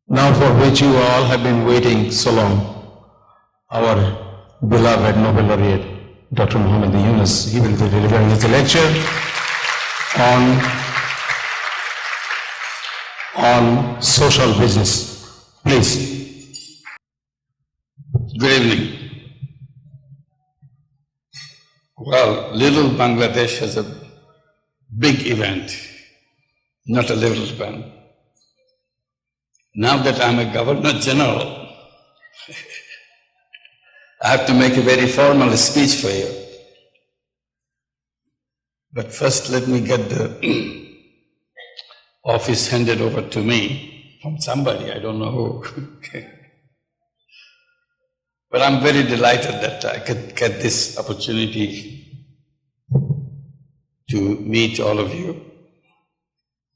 now for which you all have been waiting so long, our beloved Nobel laureate, Dr. Muhammad Yunus, he will be delivering his lecture on social business. Please. Good evening. Well, little Bangladesh has a big event, not a little event. Now that I'm a Governor General, I have to make a very formal speech for you. But first let me get the office handed over to me from somebody, I don't know who. But I'm very delighted that I could get this opportunity to meet all of you.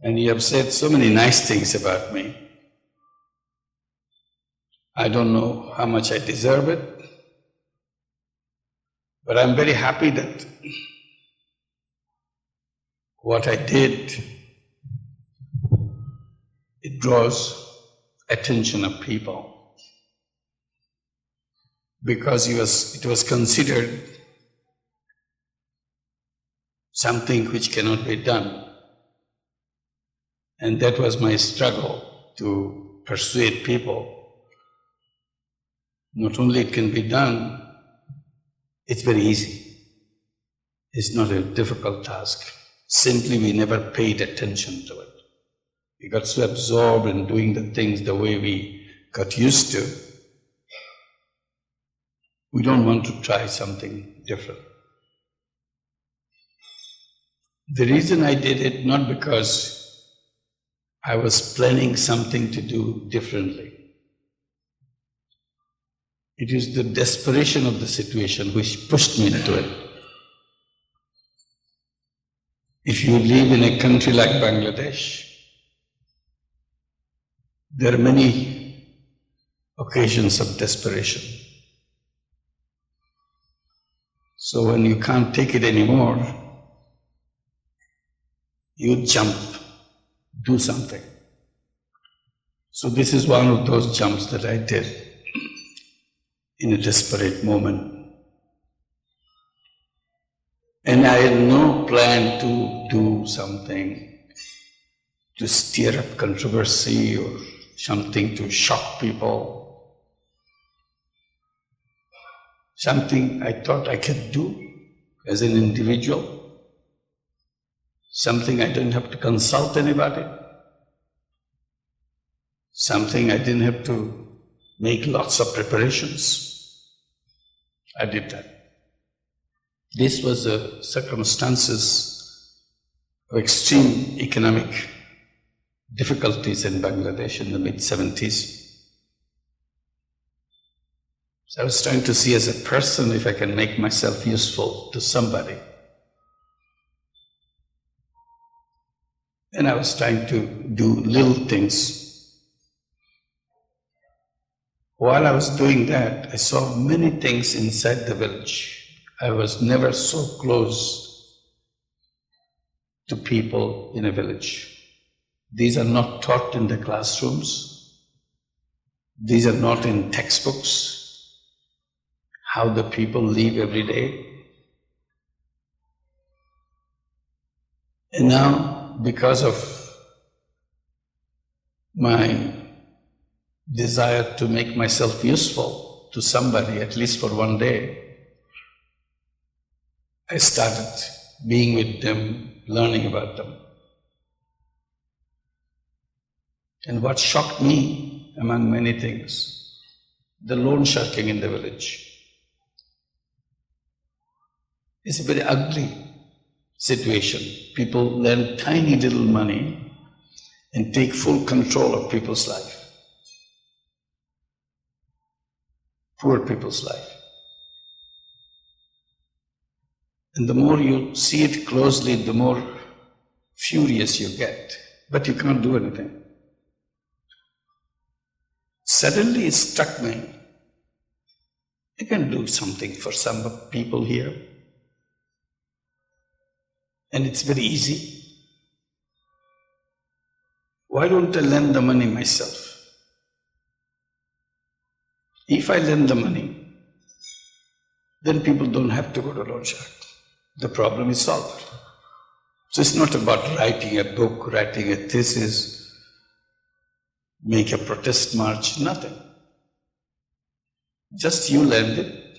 And you have said so many nice things about me. I don't know how much I deserve it, but I'm very happy that what I did, it draws attention of people. Because it was considered something which cannot be done. And that was my struggle to persuade people. Not only it can be done, it's very easy. It's not a difficult task. Simply we never paid attention to it. We got so absorbed in doing the things the way we got used to. We don't want to try something different. The reason I did it, not because I was planning something to do differently. It is the desperation of the situation which pushed me into it. If you live in a country like Bangladesh, there are many occasions of desperation. So when you can't take it anymore, you jump, do something. So this is one of those jumps that I did in a desperate moment. And I had no plan to do something to stir up controversy or something to shock people. Something I thought I could do as an individual. Something I didn't have to consult anybody. Something I didn't have to make lots of preparations. I did that. This was the circumstances of extreme economic difficulties in Bangladesh in the mid-70s. So I was trying to see as a person if I can make myself useful to somebody. And I was trying to do little things. While I was doing that, I saw many things inside the village. I was never so close to people in a village. These are not taught in the classrooms. These are not in textbooks, how the people live every day. And now, because of my desire to make myself useful to somebody, at least for one day, I started being with them, learning about them. And what shocked me, among many things, the loan sharking in the village. It's a very ugly situation. People lend tiny little money and take full control of people's life. Poor people's life. And the more you see it closely, the more furious you get. But you can't do anything. Suddenly it struck me, I can do something for some people here. And it's very easy. Why don't I lend the money myself? If I lend the money, then people don't have to go to loan shark. The problem is solved. So it's not about writing a book, writing a thesis, make a protest march, nothing. Just you lend it,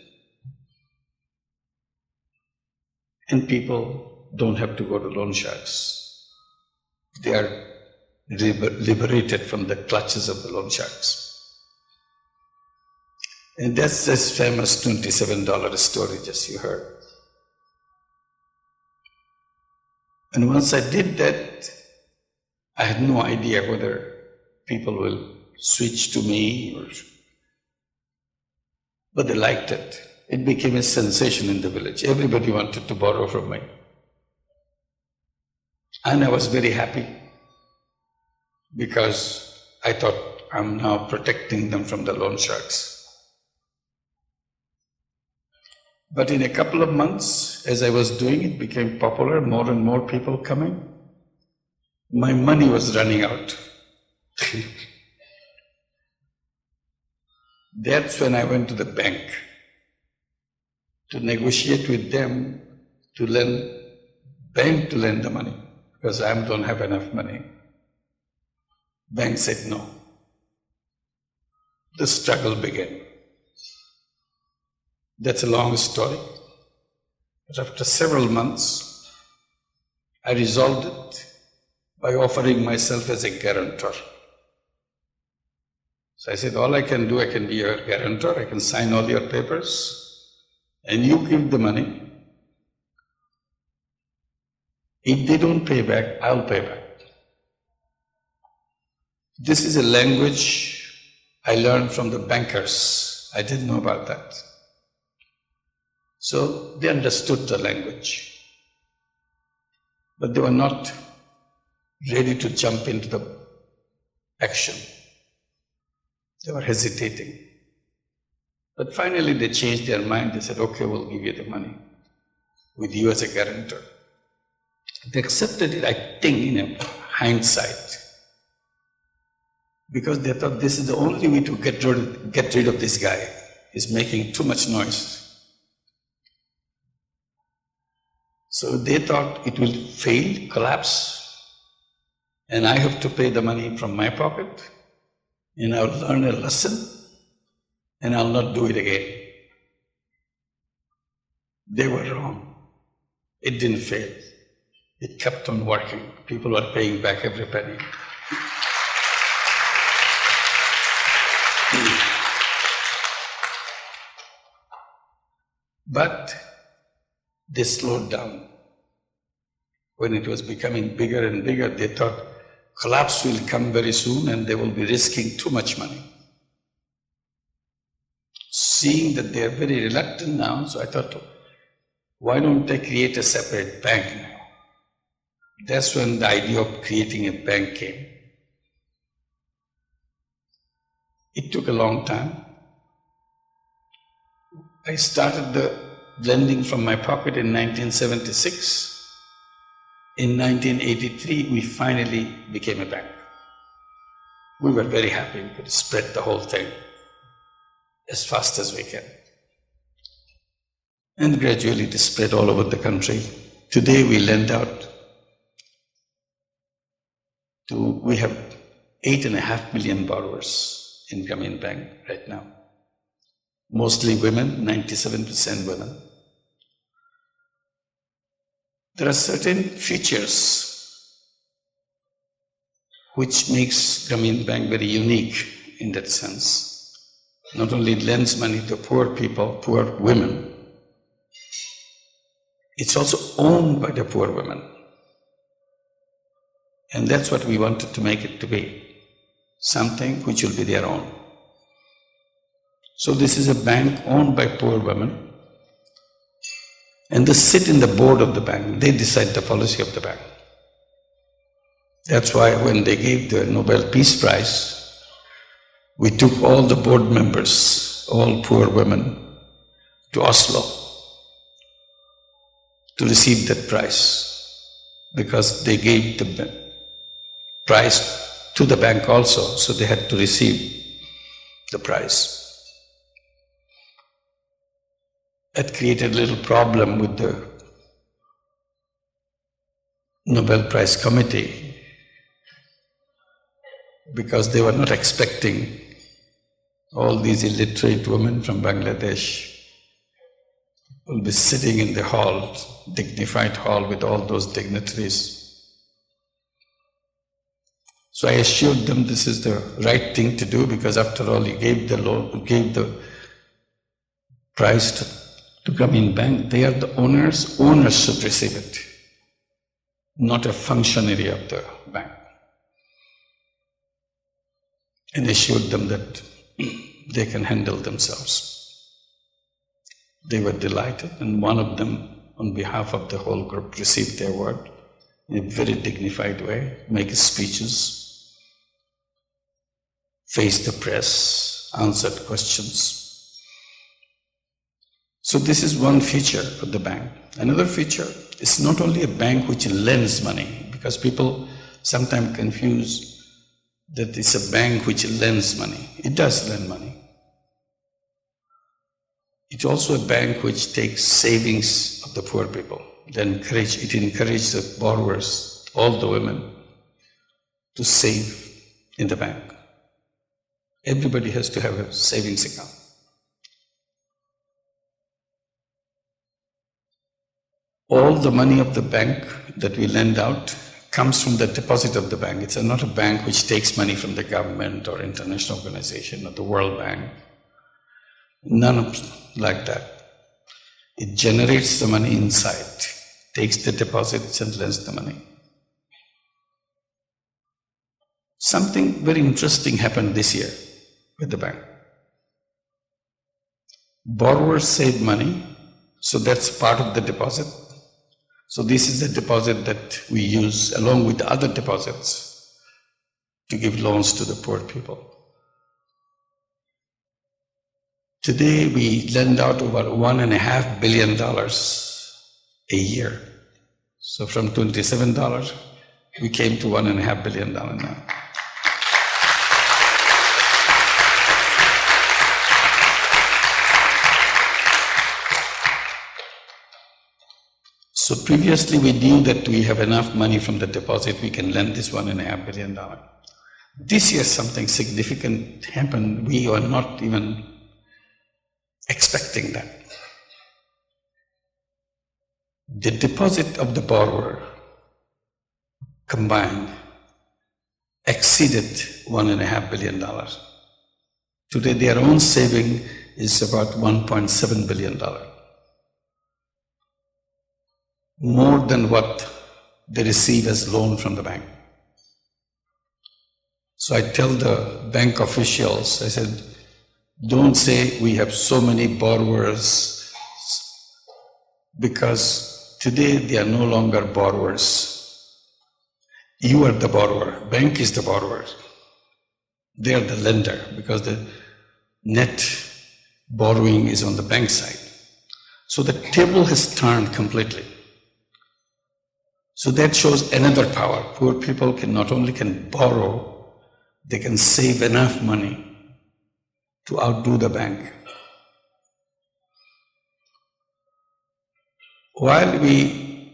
and people don't have to go to loan sharks. They are liberated from the clutches of the loan sharks. And that's this famous $27 story just you heard. And once I did that, I had no idea whether people will switch to me but they liked it. It became a sensation in the village. Everybody wanted to borrow from me. And I was very happy because I thought I'm now protecting them from the loan sharks. But in a couple of months, as I was doing it, became popular, more and more people coming. My money was running out. That's when I went to the bank to negotiate with them to lend the money, because I don't have enough money. Bank said no. The struggle began. That's a long story. But after several months, I resolved it by offering myself as a guarantor. So I said, all I can do, I can be your guarantor, I can sign all your papers, and you give the money. If they don't pay back, I'll pay back. This is a language I learned from the bankers. I didn't know about that. So they understood the language, but they were not ready to jump into the action. They were hesitating. But finally they changed their mind. They said, okay, we'll give you the money with you as a guarantor. They accepted it, I think, in hindsight, because they thought this is the only way to get rid of this guy. He's making too much noise. So they thought it will fail, collapse, and I have to pay the money from my pocket, and I'll learn a lesson, and I'll not do it again. They were wrong. It didn't fail. It kept on working. People were paying back every penny. But they slowed down. When it was becoming bigger and bigger, they thought collapse will come very soon and they will be risking too much money. Seeing that they are very reluctant now, so I thought, why don't they create a separate bank now? That's when the idea of creating a bank came. It took a long time. I started the lending from my pocket in 1976. In 1983, we finally became a bank. We were very happy. We could spread the whole thing as fast as we can. And gradually it spread all over the country. Today we lend out we have 8.5 million borrowers in Grameen Bank right now. Mostly women, 97% women. There are certain features which makes Grameen Bank very unique in that sense. Not only it lends money to poor people, poor women, it's also owned by the poor women. And that's what we wanted to make it to be, something which will be their own. So this is a bank owned by poor women, and they sit in the board of the bank. They decide the policy of the bank. That's why when they gave the Nobel Peace Prize, we took all the board members, all poor women, to Oslo to receive that prize, because they gave the prize to the bank also, so they had to receive the prize. That created a little problem with the Nobel Prize Committee because they were not expecting all these illiterate women from Bangladesh will be sitting in the hall, dignified hall with all those dignitaries. So I assured them this is the right thing to do because after all you gave the prize to Grameen Bank. They are the owners should receive it, not a functionary of the bank. And assured them that they can handle themselves. They were delighted, and one of them, on behalf of the whole group, received the award in a very dignified way, make speeches, faced the press, answered questions. So this is one feature of the bank. Another feature is not only a bank which lends money, because people sometimes confuse that it's a bank which lends money. It does lend money. It's also a bank which takes savings of the poor people. It encourages the borrowers, all the women, to save in the bank. Everybody has to have a savings account. All the money of the bank that we lend out comes from the deposit of the bank. It's not a bank which takes money from the government or international organization or the World Bank. None of like that. It generates the money inside, takes the deposits and lends the money. Something very interesting happened this year with the bank. Borrowers save money, so that's part of the deposit. So this is the deposit that we use along with the other deposits to give loans to the poor people. Today we lend out over $1.5 billion a year. So from $27, we came to $1.5 billion now. So previously we knew that we have enough money from the deposit, we can lend this $1.5 billion. This year something significant happened. We were not even expecting that. The deposit of the borrower combined exceeded $1.5 billion. Today their own saving is about $1.7 billion. More than what they receive as loan from the bank. So I tell the bank officials, I said, don't say we have so many borrowers, because today they are no longer borrowers. You are the borrower, bank is the borrower. They are the lender, because the net borrowing is on the bank side. So the table has turned completely. So that shows another power. Poor people can not only can borrow, they can save enough money to outdo the bank. While we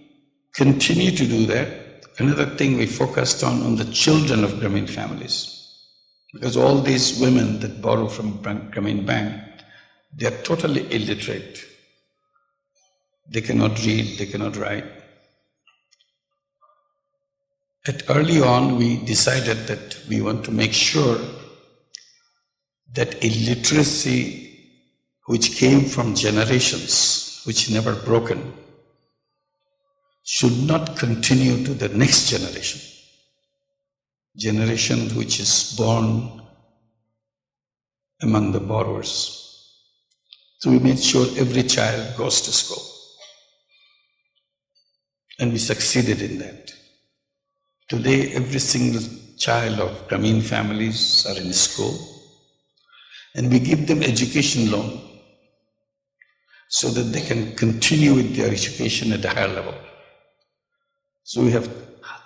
continue to do that, another thing we focused on the children of Grameen families. Because all these women that borrow from Grameen Bank, they are totally illiterate. They cannot read, they cannot write. Early on, we decided that we want to make sure that illiteracy, which came from generations, which never broken, should not continue to the next generation. Generation which is born among the borrowers. So we made sure every child goes to school. And we succeeded in that. Today, every single child of Grameen families are in school, and we give them education loan so that they can continue with their education at a higher level. So we have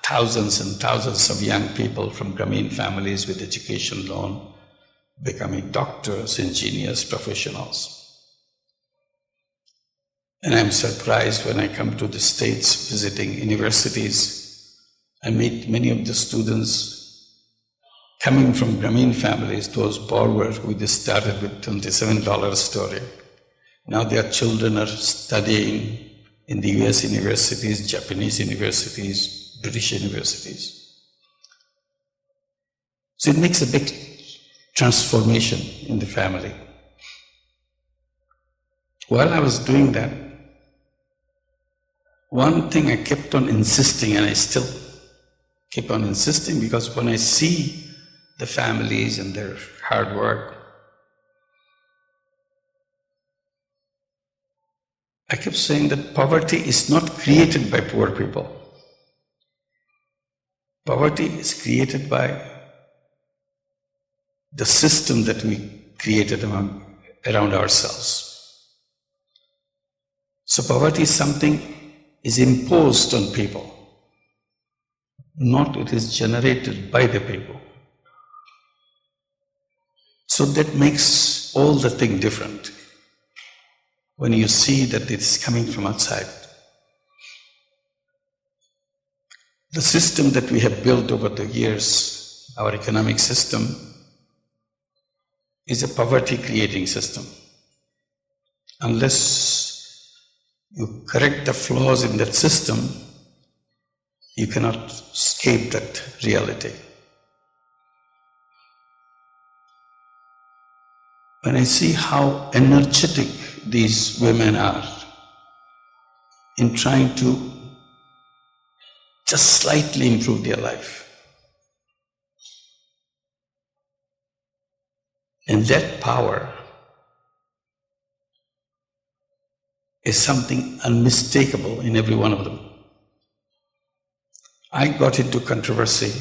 thousands and thousands of young people from Grameen families with education loan becoming doctors, engineers, professionals. And I'm surprised when I come to the States visiting universities, I meet many of the students coming from Grameen families, those borrowers who just started with $27 story. Now their children are studying in the US universities, Japanese universities, British universities. So it makes a big transformation in the family. While I was doing that, one thing I kept on insisting, and I still keep on insisting, because when I see the families and their hard work, I kept saying that poverty is not created by poor people. Poverty is created by the system that we created around ourselves. So poverty is something is imposed on people, not it is generated by the people. So that makes all the thing different when you see that it's coming from outside. The system that we have built over the years, our economic system, is a poverty-creating system. Unless you correct the flaws in that system, you cannot escape that reality. When I see how energetic these women are in trying to just slightly improve their life, and that power is something unmistakable in every one of them. I got into controversy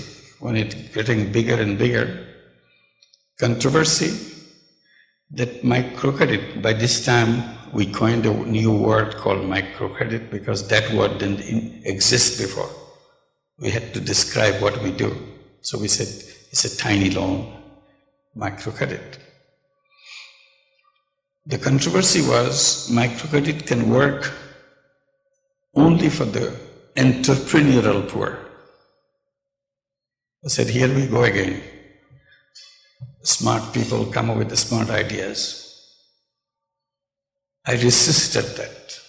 when it's getting bigger and bigger. Controversy that microcredit, by this time we coined a new word called microcredit because that word didn't exist before. We had to describe what we do. So we said it's a tiny loan, microcredit. The controversy was microcredit can work only for the entrepreneurial poor. I said, here we go again. Smart people come up with the smart ideas. I resisted that.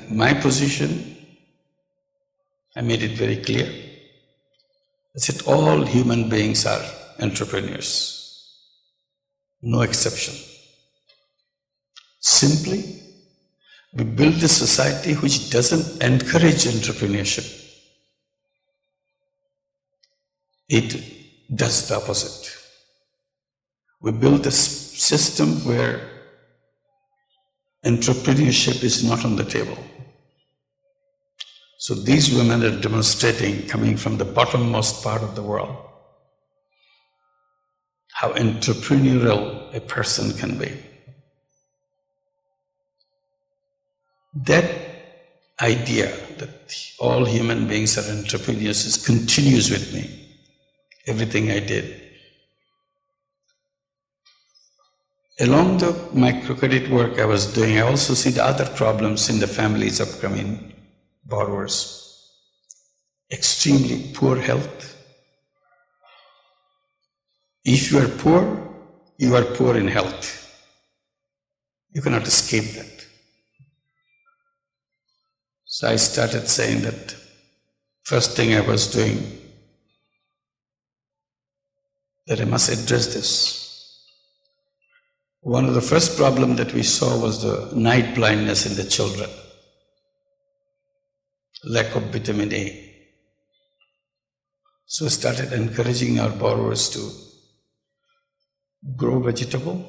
My position, I made it very clear. I said all human beings are entrepreneurs. No exception. Simply, we build a society which doesn't encourage entrepreneurship. It does the opposite. We build a system where entrepreneurship is not on the table. So these women are demonstrating, coming from the bottommost part of the world, how entrepreneurial a person can be. That idea that all human beings are entrepreneurs continues with me, everything I did. Along the microcredit work I was doing, I also see the other problems in the families of Grameen borrowers. Extremely poor health. If you are poor in health. You cannot escape that. So I started saying that first thing I was doing, that I must address this. One of the first problems that we saw was the night blindness in the children, lack of vitamin A. So we started encouraging our borrowers to grow vegetable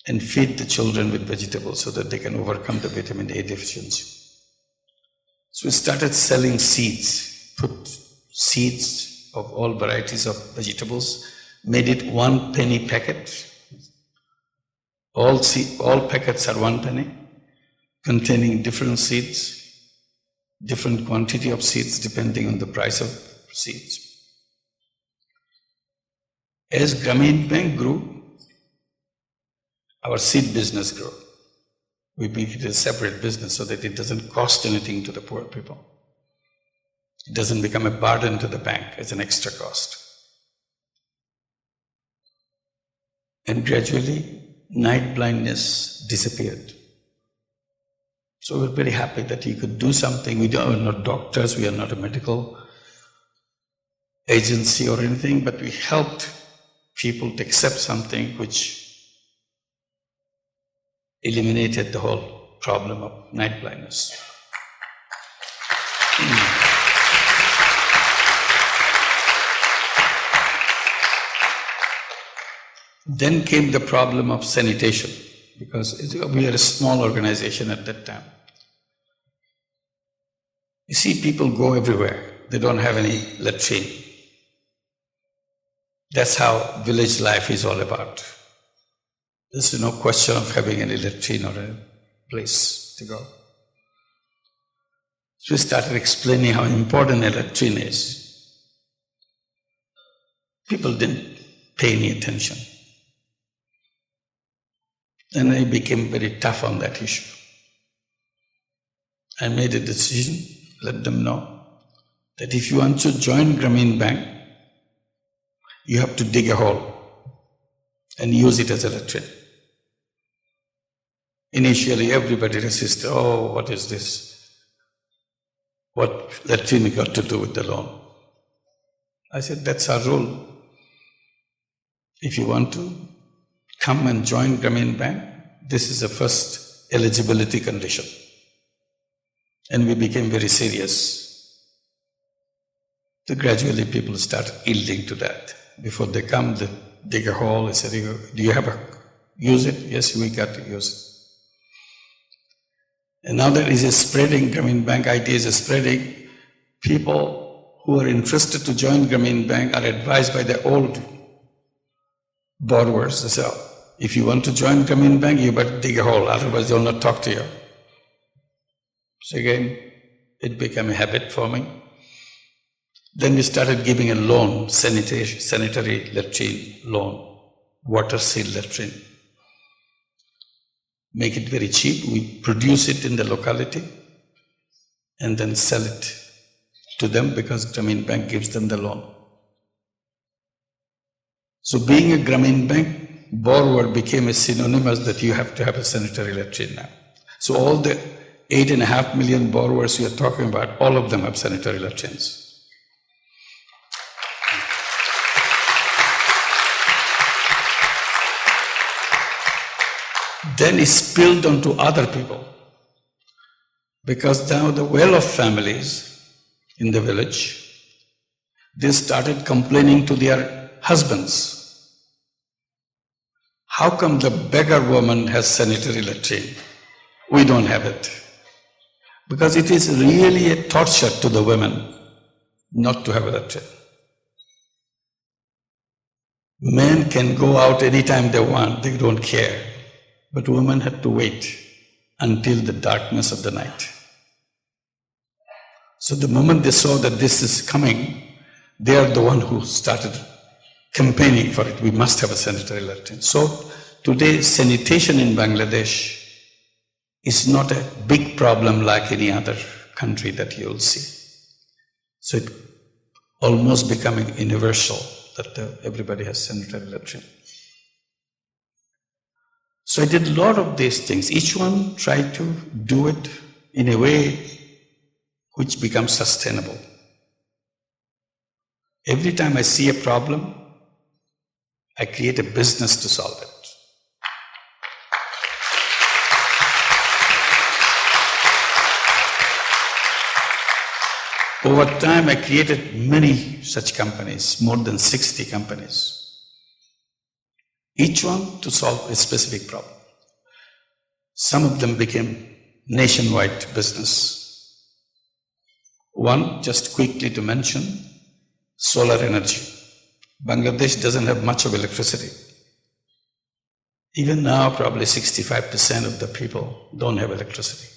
and feed the children with vegetables so that they can overcome the vitamin A deficiency. So we started selling seeds, put seeds of all varieties of vegetables, made it 1 penny packet. All packets are 1 penny, containing different seeds, different quantity of seeds depending on the price of seeds. As Grameen Bank grew, our seed business grew. We make it a separate business so that it doesn't cost anything to the poor people. It doesn't become a burden to the bank as an extra cost. And gradually, night blindness disappeared. So we're very happy that he could do something. We are not doctors, we are not a medical agency or anything, but we helped people to accept something which eliminated the whole problem of night blindness. Then came the problem of sanitation, because we are a small organization at that time. You see, people go everywhere. They don't have any latrine. That's how village life is all about. There's no question of having any latrine or a place to go. So we started explaining how important a latrine is. People didn't pay any attention. Then I became very tough on that issue. I made a decision, let them know that if you want to join Grameen Bank, you have to dig a hole and use it as a latrine. Initially, everybody resisted. Oh, what is this? What latrine got to do with the loan? I said, that's our rule. If you want to come and join Grameen Bank, this is the first eligibility condition. And we became very serious. So gradually people started yielding to that. Before they come, they dig a hole, they say, do you have use it? Yes, we got to use it. And now there is a spreading, Grameen Bank idea is spreading. People who are interested to join Grameen Bank are advised by the old borrowers. They say, oh, if you want to join Grameen Bank, you better dig a hole, otherwise they'll not talk to you. So again, it became a habit for me. Then we started giving a loan, sanitary latrine loan, water sealed latrine. Make it very cheap, we produce it in the locality and then sell it to them because Grameen Bank gives them the loan. So being a Grameen Bank borrower became a synonymous that you have to have a sanitary latrine now. So all the 8.5 million borrowers you are talking about, all of them have sanitary latrines. Then it spilled onto other people. Because now the well-off families in the village, they started complaining to their husbands. How come the beggar woman has sanitary latrine? We don't have it. Because it is really a torture to the women not to have a latrine. Men can go out anytime they want, they don't care. But women had to wait until the darkness of the night. So the moment they saw that this is coming, they are the one who started campaigning for it. We must have a sanitary latrine. So today, sanitation in Bangladesh is not a big problem like any other country that you'll see. So it almost becoming universal that everybody has sanitary latrine. So I did a lot of these things. Each one tried to do it in a way which becomes sustainable. Every time I see a problem, I create a business to solve it. Over time, I created many such companies, more than 60 companies. Each one to solve a specific problem. Some of them became nationwide business. One, just quickly to mention, solar energy. Bangladesh doesn't have much of electricity. Even now, probably 65% of the people don't have electricity.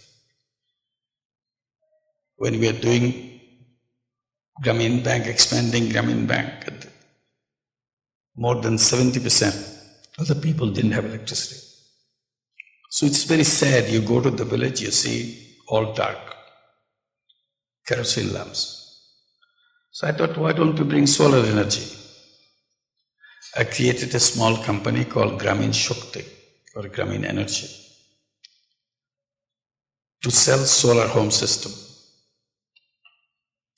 When we are doing Grameen Bank, expanding Grameen Bank, more than 70% of the people didn't have electricity. So it's very sad. You go to the village, you see all dark, kerosene lamps. So I thought, why don't we bring solar energy? I created a small company called Gramin Shakti, or Gramin Energy, to sell solar home system.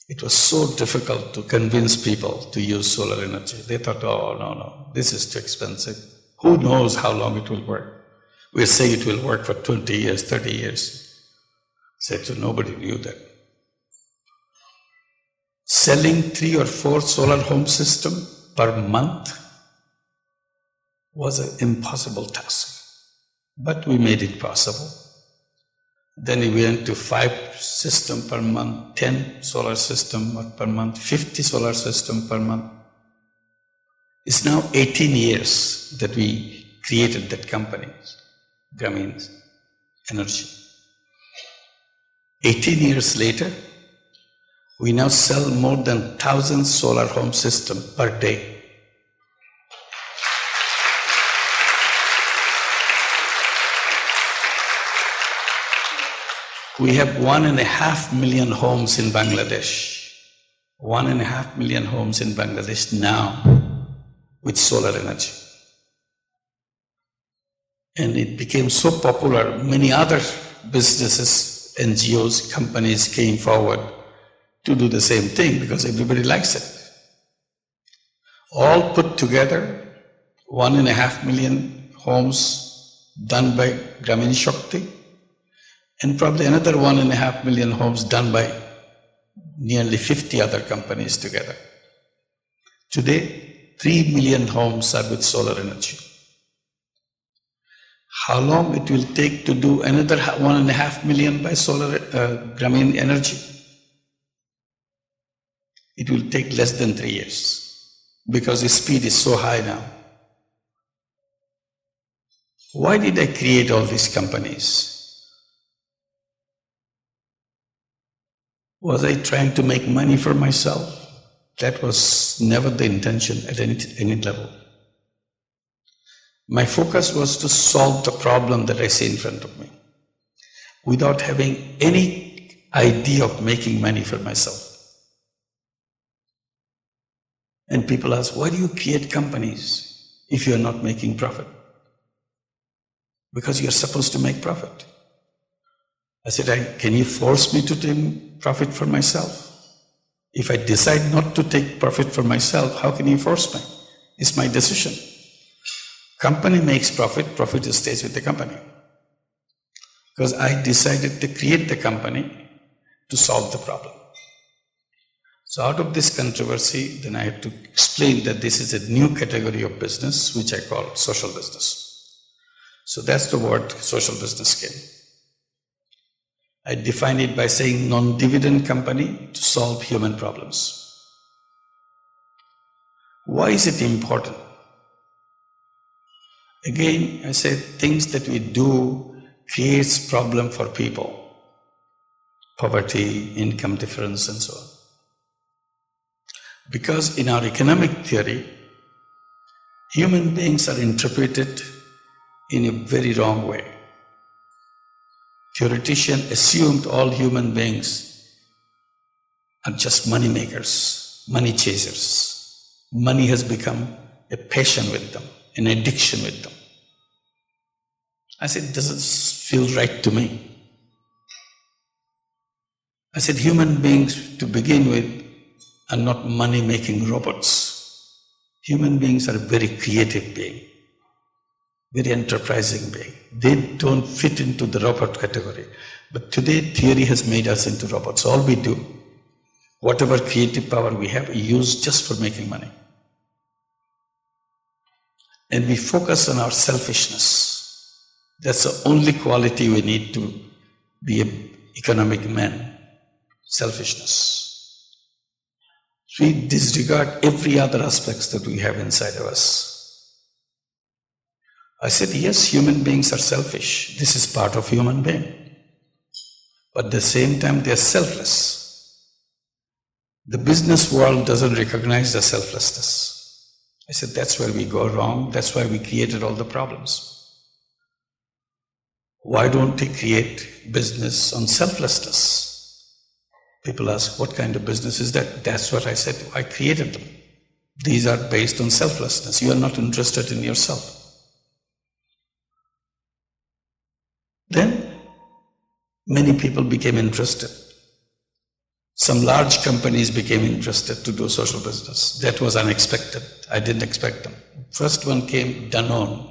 It was so difficult to convince people to use solar energy. They thought, oh, no, this is too expensive. Who knows how long it will work? We're saying it will work for 20 years, 30 years. Said so nobody knew that. Selling 3 or 4 solar home system per month was an impossible task. But we made it possible. Then we went to 5 system per month, 10 solar system per month, 50 solar system per month. It's now 18 years that we created that company, Gramin Energy. 18 years later, we now sell more than 1,000 solar home systems per day. We have 1.5 million homes in Bangladesh. 1.5 million homes in Bangladesh now with solar energy. And it became so popular, many other businesses, NGOs, companies came forward to do the same thing because everybody likes it. All put together, 1.5 million homes done by Gramin Shakti, and probably another 1.5 million homes done by nearly 50 other companies together. Today, 3 million homes are with solar energy. How long it will take to do another 1.5 million by solar Gramin Energy? It will take less than 3 years because the speed is so high now. Why did I create all these companies? Was I trying to make money for myself? That was never the intention at any level. My focus was to solve the problem that I see in front of me without having any idea of making money for myself. And people ask, why do you create companies if you are not making profit? Because you are supposed to make profit. I said, can you force me to take profit for myself? If I decide not to take profit for myself, how can you force me? It's my decision. Company makes profit, profit stays with the company. Because I decided to create the company to solve the problem. So out of this controversy, then I have to explain that this is a new category of business, which I call social business. So that's the word social business came. I define it by saying non-dividend company to solve human problems. Why is it important? Again, I said things that we do creates problem for people. Poverty, income difference, and so on. Because in our economic theory, human beings are interpreted in a very wrong way. Theoretician assumed all human beings are just money makers, money chasers. Money has become a passion with them, an addiction with them. I said, it doesn't feel right to me. I said, human beings to begin with are not money-making robots. Human beings are very creative beings, very enterprising beings. They don't fit into the robot category. But today, theory has made us into robots. All we do, whatever creative power we have, we use just for making money. And we focus on our selfishness. That's the only quality we need to be an economic man, selfishness. We disregard every other aspects that we have inside of us. I said, yes, human beings are selfish. This is part of human being. But at the same time, they are selfless. The business world doesn't recognize the selflessness. I said, that's where we go wrong. That's why we created all the problems. Why don't they create business on selflessness? People ask, what kind of business is that? That's what I said. I created them. These are based on selflessness. You are not interested in yourself. Then many people became interested. Some large companies became interested to do social business. That was unexpected. I didn't expect them. First one came Danone,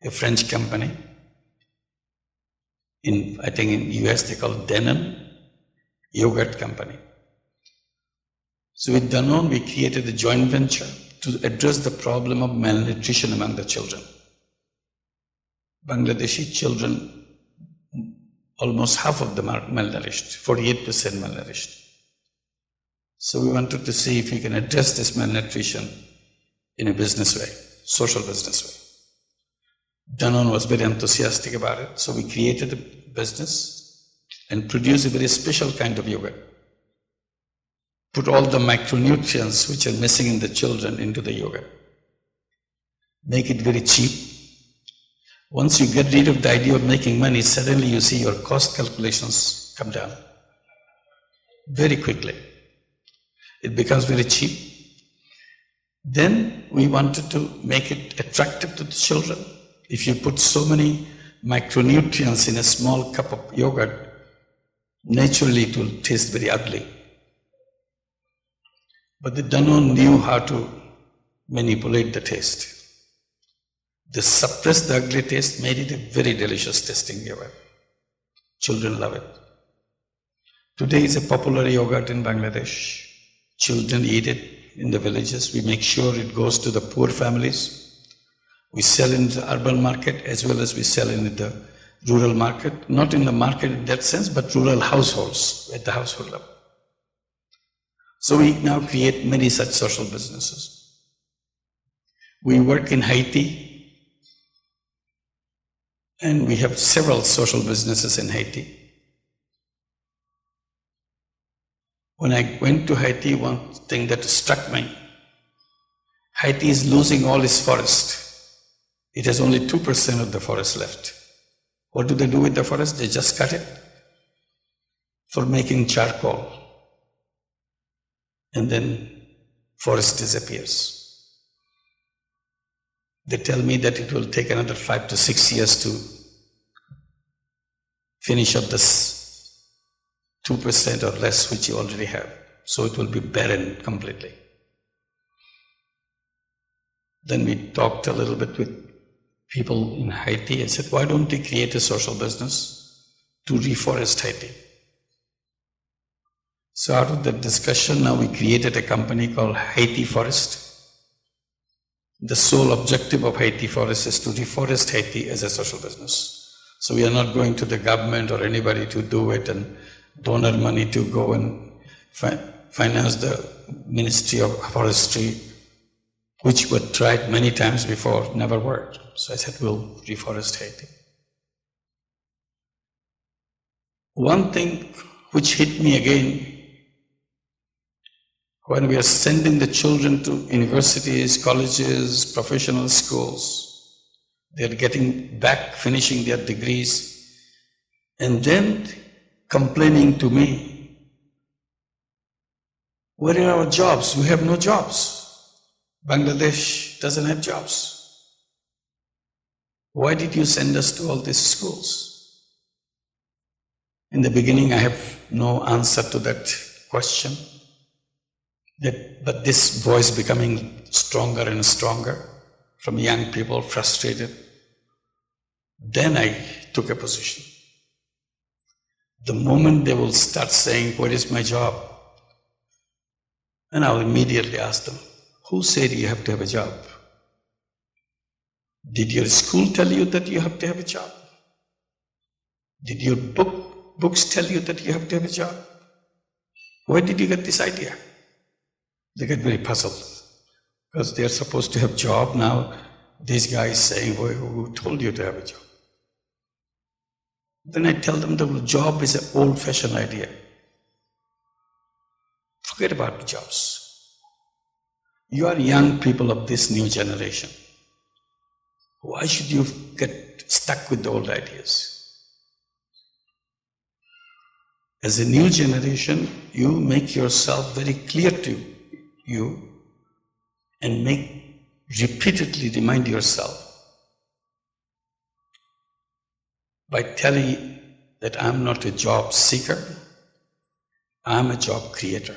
a French company. I think in US they call it Danone, yogurt company. So with Danone we created a joint venture to address the problem of malnutrition among the children. Bangladeshi children, almost half of them are malnourished, 48% malnourished. So we wanted to see if we can address this malnutrition in a business way, social business way. Danone was very enthusiastic about it, so we created a business and produced a very special kind of yogurt. Put all the micronutrients which are missing in the children into the yogurt. Make it very cheap. Once you get rid of the idea of making money, suddenly you see your cost calculations come down very quickly. It becomes very cheap. Then we wanted to make it attractive to the children. If you put so many micronutrients in a small cup of yogurt, naturally it will taste very ugly. But the Danone knew how to manipulate the taste. They suppressed the ugly taste, made it a very delicious tasting yogurt. Children love it. Today it's a popular yogurt in Bangladesh. Children eat it in the villages. We make sure it goes to the poor families. We sell in the urban market as well as we sell in the rural market. Not in the market in that sense, but rural households, at the household level. So we now create many such social businesses. We work in Haiti, and we have several social businesses in Haiti. When I went to Haiti, one thing that struck me, Haiti is losing all its forest. It has only 2% of the forest left. What do they do with the forest? They just cut it for making charcoal. And then forest disappears. They tell me that it will take another 5 to 6 years to finish up this 2% or less which you already have. So it will be barren completely. Then we talked a little bit with people in Haiti and said, why don't we create a social business to reforest Haiti? So out of that discussion, now we created a company called Haiti Forest. The sole objective of Haiti Forest is to reforest Haiti as a social business. So we are not going to the government or anybody to do it and donor money to go and finance the Ministry of Forestry, which were tried many times before, never worked. So I said, we'll reforest Haiti. One thing which hit me again, when we are sending the children to universities, colleges, professional schools, they are getting back, finishing their degrees, and then complaining to me, where are our jobs? We have no jobs. Bangladesh doesn't have jobs. Why did you send us to all these schools? In the beginning, I have no answer to that question. But this voice becoming stronger and stronger from young people, frustrated. Then I took a position. The moment they will start saying, where is my job? And I'll immediately ask them, who said you have to have a job? Did your school tell you that you have to have a job? Did your books tell you that you have to have a job? Where did you get this idea? They get very puzzled because they are supposed to have a job. Now this guy is saying, who told you to have a job? Then I tell them the job is an old-fashioned idea. Forget about the jobs. You are young people of this new generation. Why should you get stuck with the old ideas. As a new generation, you make yourself very clear to you and repeatedly remind yourself by telling that I'm not a job seeker, I'm a job creator.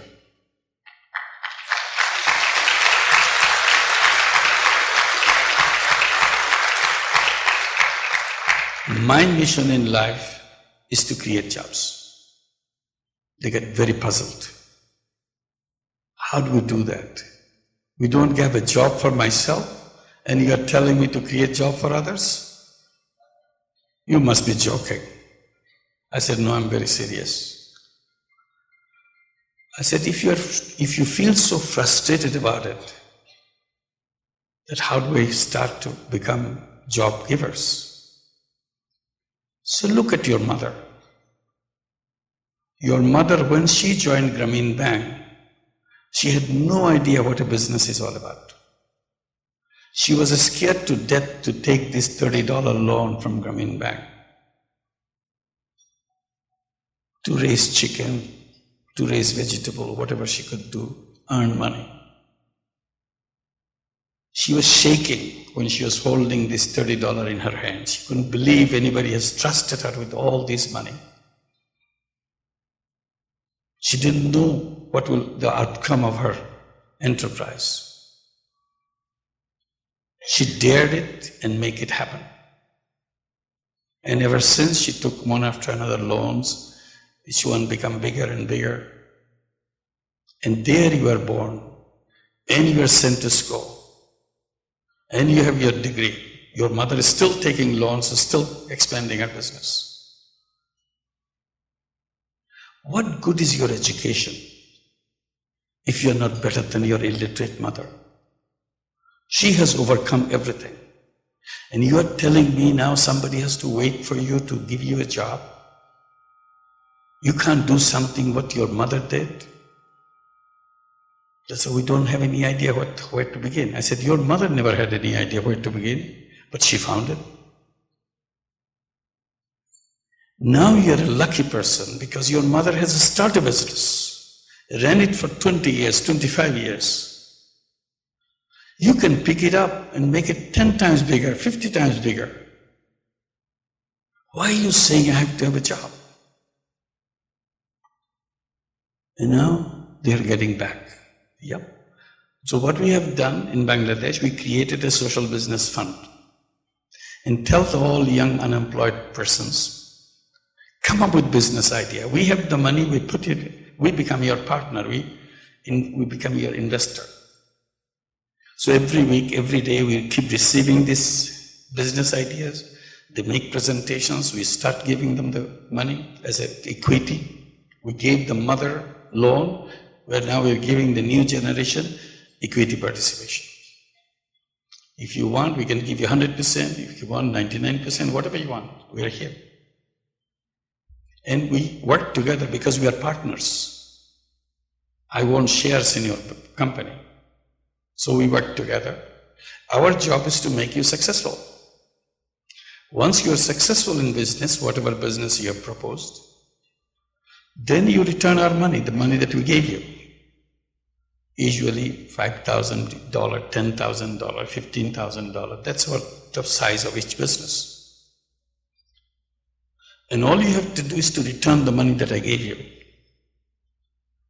My mission in life is to create jobs. They get very puzzled. How do we do that? We don't have a job for myself, and you are telling me to create job for others? You must be joking. I said, no, I'm very serious. I said, if you feel so frustrated about it, that how do we start to become job givers? So look at your mother. Your mother, when she joined Grameen Bank, she had no idea what a business is all about. She was scared to death to take this $30 loan from Grameen Bank to raise chicken, to raise vegetable, whatever she could do, earn money. She was shaking when she was holding this $30 in her hand. She couldn't believe anybody has trusted her with all this money. She didn't know what will the outcome of her enterprise. She dared it and make it happen. And ever since, she took one after another loans. Each one become bigger and bigger. And there you are born, and you are sent to school, and you have your degree. Your mother is still taking loans, is still expanding her business. What good is your education if you're not better than your illiterate mother? She has overcome everything. And you are telling me now somebody has to wait for you to give you a job? You can't do something what your mother did? So we don't have any idea where to begin. I said, your mother never had any idea where to begin, but she found it. Now you're a lucky person because your mother has started a business, ran it for 20 years, 25 years. You can pick it up and make it 10 times bigger, 50 times bigger. Why are you saying I have to have a job? And now they're getting back. Yep. So what we have done in Bangladesh, we created a social business fund and tell all young unemployed persons, come up with business idea. We have the money, we put it, we become your partner, we become your investor. So every week, every day, we keep receiving these business ideas. They make presentations, we start giving them the money as an equity. We gave the mother loan, where now we're giving the new generation equity participation. If you want, we can give you 100%, if you want 99%, whatever you want, we're here. And we work together because we are partners. I want shares in your company. So we work together. Our job is to make you successful. Once you are successful in business, whatever business you have proposed, then you return our money, the money that we gave you. Usually $5,000, $10,000, $15,000. That's what the size of each business. And all you have to do is to return the money that I gave you.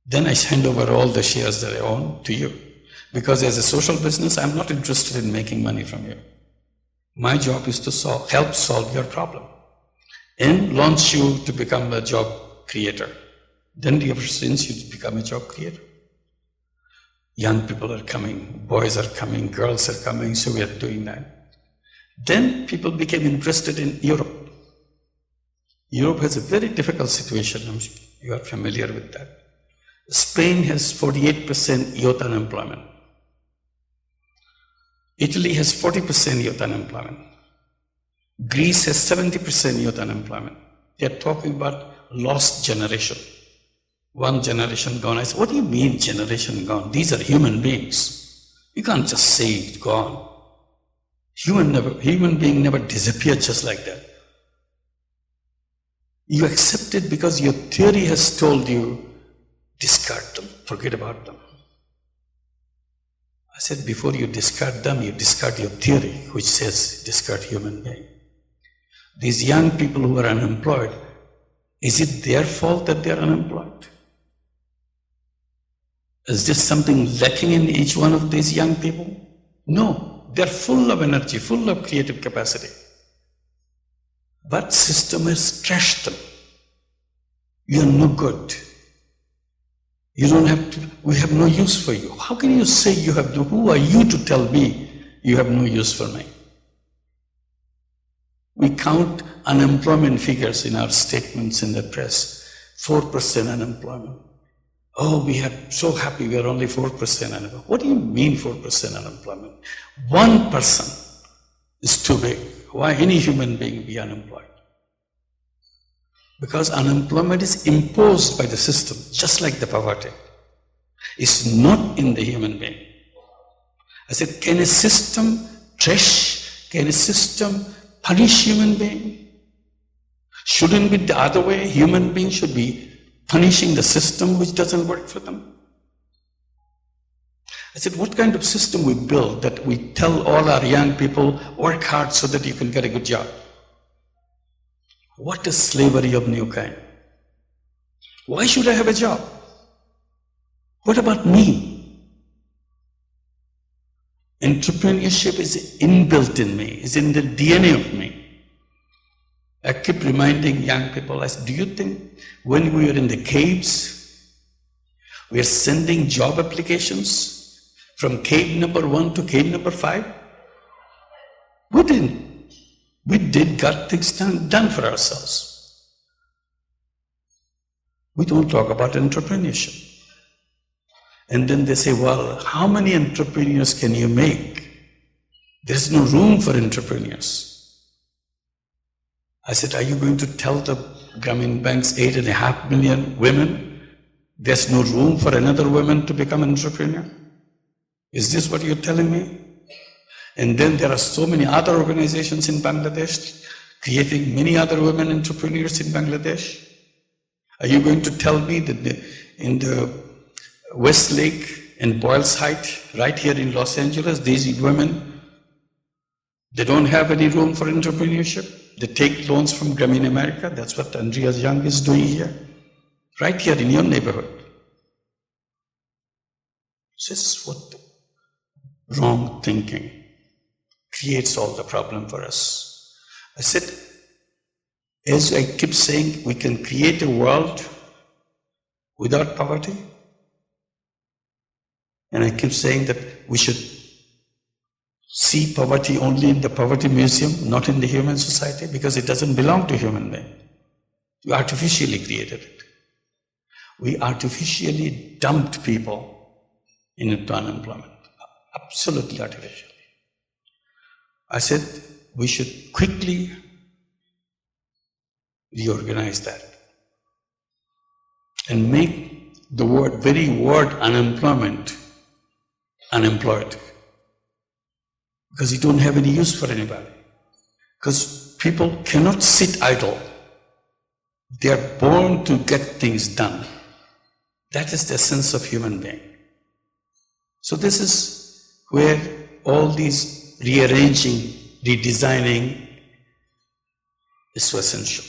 Then I hand over all the shares that I own to you. Because as a social business, I'm not interested in making money from you. My job is to help solve your problem and launch you to become a job creator. Then ever since you become a job creator. Young people are coming, boys are coming, girls are coming, so we are doing that. Then people became interested in Europe. Europe has a very difficult situation, you are familiar with that. Spain has 48% youth unemployment. Italy has 40% youth unemployment. Greece has 70% youth unemployment. They are talking about lost generation. One generation gone. I said, what do you mean generation gone? These are human beings. You can't just say it's gone. Human being never disappeared just like that. You accept it because your theory has told you, discard them, forget about them. I said, before you discard them, you discard your theory, which says discard human being. These young people who are unemployed, is it their fault that they are unemployed? Is there something lacking in each one of these young people? No, they're full of energy, full of creative capacity. But system has trashed them. You're no good. You don't have to, we have no use for you. How can you say you have no, who are you to tell me you have no use for me? We count unemployment figures in our statements in the press. 4% unemployment. Oh, we are so happy we are only 4% unemployment. What do you mean 4% unemployment? 1% is too big. Why any human being be unemployed? Because unemployment is imposed by the system, just like the poverty. It's not in the human being. I said, can a system trash? Can a system punish human being? Shouldn't be the other way. Human beings should be punishing the system which doesn't work for them. I said, what kind of system we build that we tell all our young people, work hard so that you can get a good job? What is slavery of new kind? Why should I have a job? What about me? Entrepreneurship is inbuilt in me, is in the DNA of me. I keep reminding young people, I said, do you think when we were in the caves, we are sending job applications from cave number 1 to cave number 5? We didn't. We got things done for ourselves. We don't talk about entrepreneurship. And then they say, well, how many entrepreneurs can you make? There's no room for entrepreneurs. I said, are you going to tell the Grameen Bank's 8.5 million women there's no room for another woman to become an entrepreneur? Is this what you're telling me? And then there are so many other organizations in Bangladesh creating many other women entrepreneurs in Bangladesh. Are you going to tell me that in the Westlake and Boyles Heights, right here in Los Angeles, these women, they don't have any room for entrepreneurship? They take loans from Grameen America. That's what Andreas Young is doing here, right here in your neighborhood. This is what wrong thinking creates all the problem for us. I said, as I keep saying, we can create a world without poverty. And I keep saying that we should see poverty only in the poverty museum, not in the human society, because it doesn't belong to human being. We artificially created it. We artificially dumped people into unemployment, absolutely artificially. I said we should quickly reorganize that and make the very word unemployment unemployed, because you don't have any use for anybody. Because people cannot sit idle. They are born to get things done. That is the essence of human being. So this is where all these rearranging, redesigning is so essential.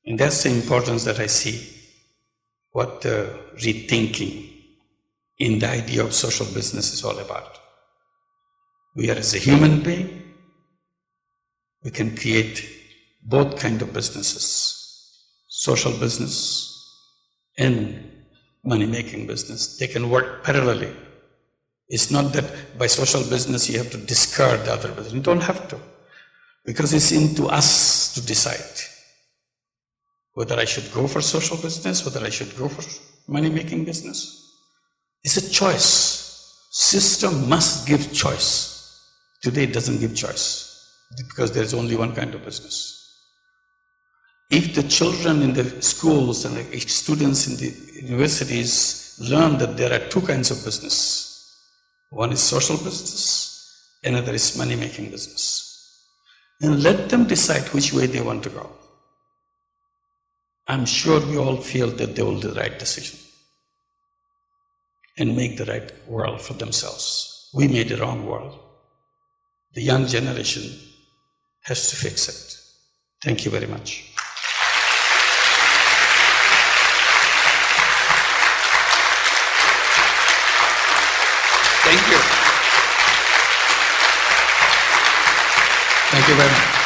And that's the importance that I see, what the rethinking in the idea of social business is all about. We are, as a human being, we can create both kind of businesses, social business and money-making business. They can work parallelly. It's not that by social business you have to discard the other business. You don't have to, because it's into us to decide whether I should go for social business, whether I should go for money-making business. It's a choice. System must give choice. Today it doesn't give choice because there's only one kind of business. If the children in the schools and the students in the universities learn that there are two kinds of business, one is social business, another is money-making business. And let them decide which way they want to go. I'm sure we all feel that they will do the right decision and make the right world for themselves. We made the wrong world. The young generation has to fix it. Thank you very much. Thank you. Thank you very much.